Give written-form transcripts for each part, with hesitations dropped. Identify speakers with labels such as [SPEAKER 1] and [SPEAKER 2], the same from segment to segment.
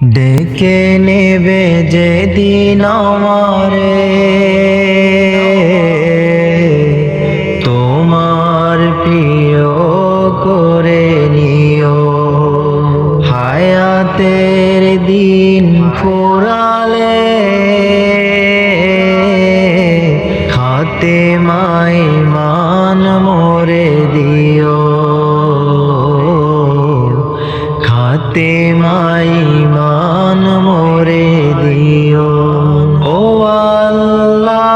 [SPEAKER 1] ডেকে নেবে যেদিন আমারে তোমার প্রিয় করে নিও। হায়াতের দিন ফুরালে খাতেমায়ে মান মোরে দিও। খাতেমায়ে মান মোরে দিও। ও আল্লাহ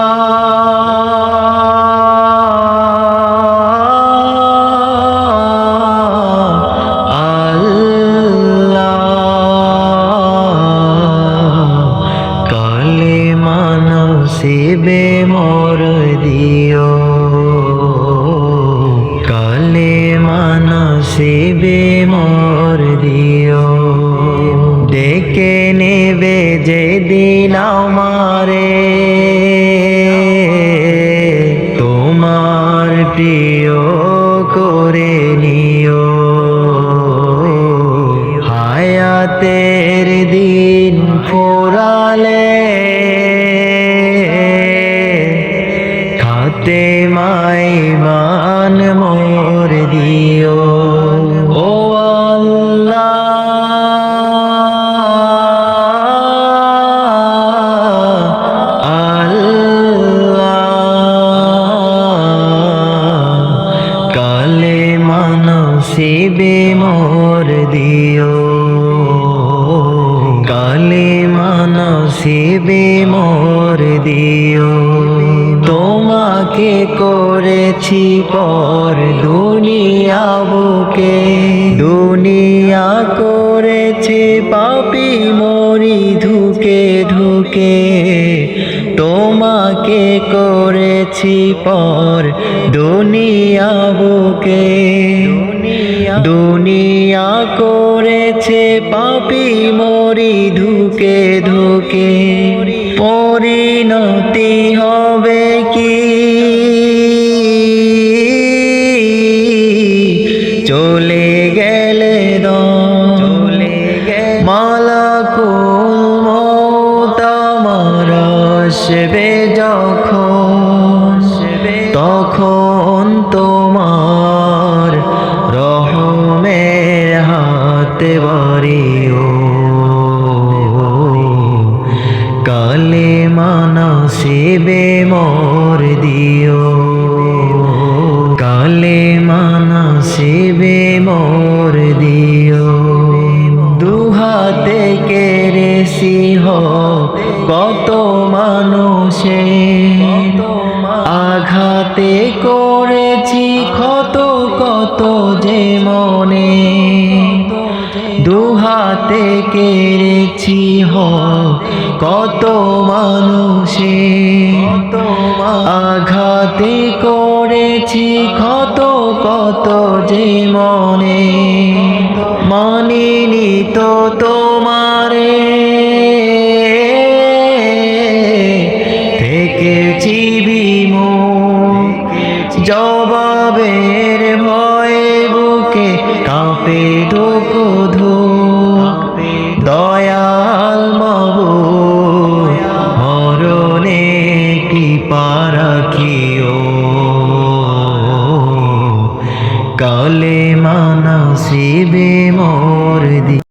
[SPEAKER 1] কালেমা নসিবে মোর দিও। কালেমা নসিবে মোর দিও। ডেকে নেবে যেদিন আমারে তোমার প্রিয় করে নিও। হায়াতের দিন ফুরালে খাতেমায়ে মান মোর দিও। ও আল্লাহ কালেমা নসিবে মোর দিও। কালেমা নসিবে মোর দিও। তোমাকে করেছি পর দুনিয়া বুকে। দুনিয়া করেছে পাপী মরি ধুকে ধুকে। তোমাকে করেছি পর দুনিয়া বুকে। দুনিয়া করেছে পাপী মরি ধুকে ধুকে। পরিণতি হবে কি চলে গেলে মালাকুল মউত আমার আসবে যখন। তখন তোমার রহমের হাত বাড়িও। কালেমা নসিবে মোর দিও। কালেমা নসিবে মোর দিও। দুহাতে কেড়েছি কত মানুষে। আঘাতে করেছি ক্ষত কত যে মনে। দুহাতে কেড়েছি কত মানুষে। আঘাতে করেছি ক্ষত কত যে মনে। মানিনি তো তোমার